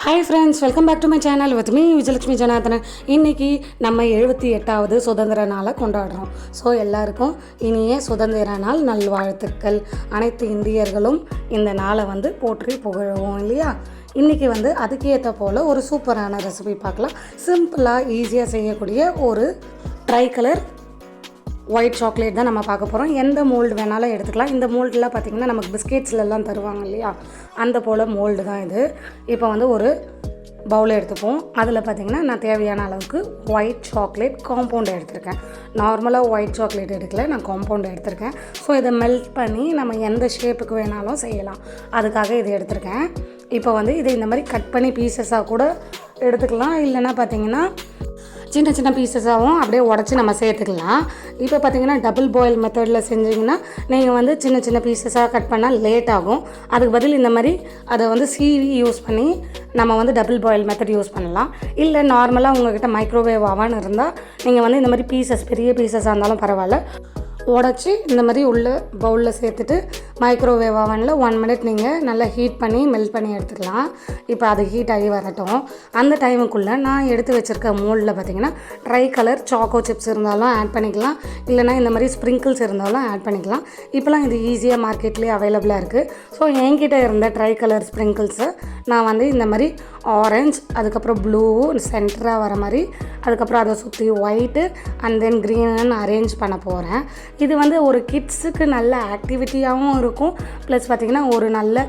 Hi friends, welcome back to my channel with me Vijayalakshmi Janardhanan. இன்றைக்கி நம்ம 78வது சுதந்திர நாளை கொண்டாடுறோம். ஸோ எல்லாருக்கும் இனிய சுதந்திர நாள் நல்வாழ்த்துக்கள். அனைத்து இந்தியர்களும் இந்த நாளை போற்றி புகழுவோம் இல்லையா? இன்றைக்கி அதுக்கேற்ற போல் ஒரு சூப்பரான ரெசிபி பார்க்கலாம். சிம்பிளாக ஈஸியாக செய்யக்கூடிய ஒரு ட்ரை கலர் ஒயிட் சாக்லேட் தான் நம்ம பார்க்க போகிறோம். எந்த மோல்டு வேணாலும் எடுத்துக்கலாம். இந்த மோல்டெலாம் பார்த்திங்கன்னா நமக்கு பிஸ்கெட்ஸ்லாம் தருவாங்க இல்லையா, அந்த போல் மோல்டு தான் இது. இப்போ ஒரு பவுல் எடுத்துப்போம். அதில் பார்த்திங்கன்னா நான் தேவையான அளவுக்கு ஒயிட் சாக்லேட் காம்பவுண்ட் எடுத்திருக்கேன். நார்மலாக ஒயிட் சாக்லேட் எடுக்கல, நான் காம்பவுண்ட் எடுத்திருக்கேன். ஸோ இதை மெல்ட் பண்ணி நம்ம எந்த ஷேப்புக்கு வேணாலும் செய்யலாம், அதுக்காக இது எடுத்திருக்கேன். இப்போ இதை இந்த மாதிரி கட் பண்ணி பீசஸாக கூட எடுத்துக்கலாம். இல்லைன்னா பார்த்திங்கன்னா சின்ன சின்ன பீசஸாகவும் அப்படியே உடச்சி நம்ம சேர்த்துக்கலாம். இப்போ பார்த்திங்கன்னா டபுள் பாயில் மெத்தடில் செஞ்சிங்கன்னா நீங்கள் சின்ன சின்ன பீசஸாக கட் பண்ணால் லேட் ஆகும். அதுக்கு பதில் இந்த மாதிரி அதை சீவி யூஸ் பண்ணி நம்ம டபுள் பாயில் மெத்தட் யூஸ் பண்ணலாம். இல்லை நார்மலாக உங்கள்கிட்ட மைக்ரோவேவ் ஆவான்னு இருந்தால் நீங்கள் இந்த மாதிரி பீசஸ் பெரிய பீசஸாக இருந்தாலும் பரவாயில்ல, உடச்சி இந்த மாதிரி உள்ள பவுலில் சேர்த்துட்டு மைக்ரோவேவ் அவனில் 1 மினிட் நீங்கள் நல்லா ஹீட் பண்ணி மெல்ட் பண்ணி எடுத்துக்கலாம். இப்போ அது ஹீட் ஆகி வரட்டும். அந்த டைமுக்குள்ளே நான் எடுத்து வச்சுருக்க மோல்டில் பார்த்திங்கன்னா ட்ரை கலர் சாக்கோ சிப்ஸ் இருந்தாலும் ஆட் பண்ணிக்கலாம், இல்லைனா இந்த மாதிரி ஸ்ப்ரிங்கிள்ஸ் இருந்தாலும் ஆட் பண்ணிக்கலாம். இப்போலாம் இது ஈஸியாக மார்க்கெட்லேயே அவைலபிளாக இருக்குது. ஸோ என்கிட்ட இருந்த ட்ரை கலர் ஸ்ப்ரிங்கிள்ஸை நான் இந்த மாதிரி ஆரஞ்ச், அதுக்கப்புறம் ப்ளூ சென்டராக வர மாதிரி, அதுக்கப்புறம் அதை சுற்றி white and then green arrange பண்ண போகிறேன். இது ஒரு கிட்ஸுக்கு நல்ல ஆக்டிவிட்டியாகவும் இருக்கும், ப்ளஸ் பார்த்திங்கன்னா ஒரு நல்ல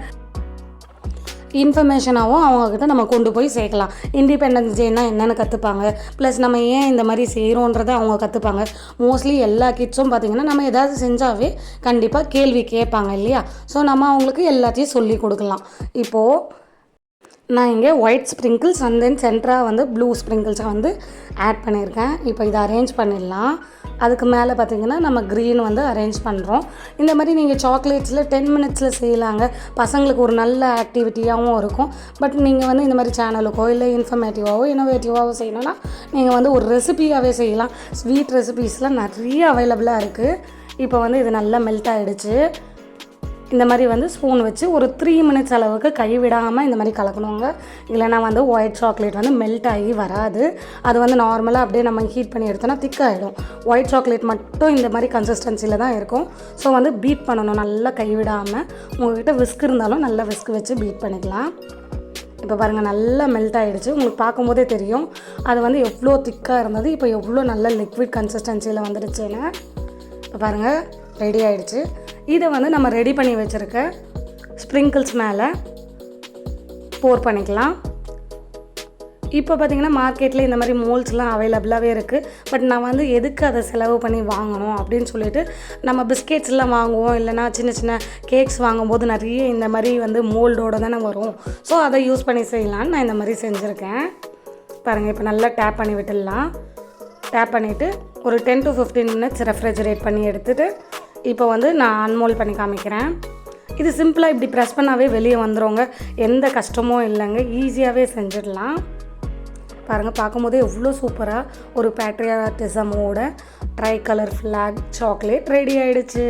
இன்ஃபர்மேஷனாகவும் அவங்கக்கிட்ட நம்ம கொண்டு போய் சேர்க்கலாம். இண்டிபெண்டன்ஸ் டேனா என்னென்னு கற்றுப்பாங்க, ப்ளஸ் நம்ம ஏன் இந்த மாதிரி செய்கிறோன்றதை அவங்க கற்றுப்பாங்க. மோஸ்ட்லி எல்லா கிட்ஸும் பார்த்திங்கன்னா நம்ம எதாவது செஞ்சாவே கண்டிப்பாக கேள்வி கேட்பாங்க இல்லையா? ஸோ நம்ம அவங்களுக்கு எல்லாத்தையும் சொல்லி கொடுக்கலாம். இப்போது நான் இங்கே ஒயிட் ஸ்ப்ரிங்கிள்ஸ் அண்ட் தென் சென்டராக ப்ளூ ஸ்ப்ரிங்கிள்ஸை ஆட் பண்ணியிருக்கேன். இப்போ இதை அரேஞ்ச் பண்ணிடலாம். அதுக்கு மேலே பார்த்திங்கன்னா நம்ம க்ரீன் அரேஞ்ச் பண்ணுறோம். இந்த மாதிரி நீங்கள் சாக்லேட்ஸில் 10 மினிட்ஸில் செய்யலாங்க. பசங்களுக்கு ஒரு நல்ல ஆக்டிவிட்டியாகவும் இருக்கும். பட் நீங்கள் இந்த மாதிரி சேனலுக்கோ இல்லை இன்ஃபர்மேட்டிவாவோ இன்னோவேட்டிவாவோ செய்யணும்னா நீங்கள் ஒரு ரெசிபியாகவே செய்யலாம். ஸ்வீட் ரெசிபீஸ்லாம் நிறைய அவைலபிளாக இருக்குது. இப்போ இது நல்லா மெல்ட் ஆகிடுச்சு. இந்த மாதிரி ஸ்பூன் வச்சு ஒரு 3 மினிட்ஸ் அளவுக்கு கைவிடாமல் இந்த மாதிரி கலக்கணுங்க. இல்லைனா ஒயிட் சாக்லேட் மெல்ட் ஆகி வராது. அது நார்மலாக அப்படியே நம்ம ஹீட் பண்ணி எடுத்தோன்னா திக்காகிடும். ஒயிட் சாக்லேட் மட்டும் இந்த மாதிரி கன்சிஸ்டன்சியில் தான் இருக்கும். ஸோ பீட் பண்ணணும் நல்லா கைவிடாமல். உங்கள்கிட்ட விஸ்க் இருந்தாலும் நல்லா விஸ்க் வச்சு பீட் பண்ணிக்கலாம். இப்போ பாருங்கள் நல்லா மெல்ட் ஆகிடுச்சு. உங்களுக்கு பார்க்கும்போதே தெரியும் அது எவ்வளோ திக்காக இருந்தது, இப்போ எவ்வளோ நல்ல லிக்விட் கன்சிஸ்டன்சியில் வந்துடுச்சுன்னு. இப்போ பாருங்கள் ரெடி ஆகிடுச்சு. இதை நம்ம ரெடி பண்ணி வச்சுருக்க ஸ்ப்ரிங்கிள்ஸ் மேலே போர் பண்ணிக்கலாம். இப்போ பார்த்திங்கன்னா மார்க்கெட்டில் இந்த மாதிரி மோல்ஸ்லாம் அவைலபிளாகவே இருக்குது. பட் நான் எதுக்கு அதை செலவு பண்ணி வாங்கணும் அப்படின்னு சொல்லிட்டு நம்ம பிஸ்கெட்ஸ்லாம் வாங்குவோம், இல்லைனா சின்ன சின்ன கேக்ஸ் வாங்கும்போது நிறைய இந்த மாதிரி மோல்டோடு தானே வரும். ஸோ அதை யூஸ் பண்ணி செய்யலான்னு நான் இந்த மாதிரி செஞ்சுருக்கேன். பாருங்கள் இப்போ நல்லா டேப் பண்ணி விட்டுடலாம். டேப் பண்ணிவிட்டு ஒரு 10 to 15 மினிட்ஸ் ரெஃப்ரிஜரேட் பண்ணி எடுத்துகிட்டு இப்போ நான் அன்மோல்ட் பண்ணி காமிக்கிறேன். இது சிம்பிளாக இப்படி ப்ரெஸ் பண்ணாவே வெளியே வந்துடுங்க. எந்த கஷ்டமும் இல்லைங்க, ஈஸியாகவே செஞ்சிடலாம். பாருங்கள் பார்க்கும்போதே எவ்வளோ சூப்பராக ஒரு பேட்ரியாட்டிசமோட tricolour flag chocolate ready ஆகிடுச்சு.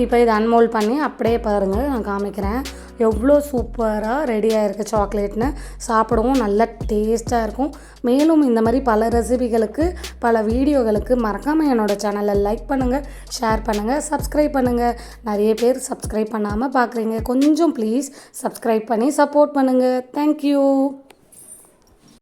இப்போ இதை அன்மோல்ட் பண்ணி அப்படியே பாருங்கள் நான் காமிக்கிறேன். எவ்வளோ சூப்பராக ரெடியாக இருக்குது சாக்லேட்னு. சாப்பிடவும் நல்ல டேஸ்ட்டாக இருக்கும். மேலும் இந்த மாதிரி பல ரெசிபிகளுக்கு பல வீடியோகளுக்கு மறக்காமல் என்னோடய சேனலை லைக் பண்ணுங்கள், ஷேர் பண்ணுங்கள், சப்ஸ்கிரைப் பண்ணுங்கள். நிறைய பேர் சப்ஸ்கிரைப் பண்ணாமல் பார்க்குறீங்க, கொஞ்சம் ப்ளீஸ் சப்ஸ்கிரைப் பண்ணி சப்போர்ட் பண்ணுங்கள். தேங்க்யூ.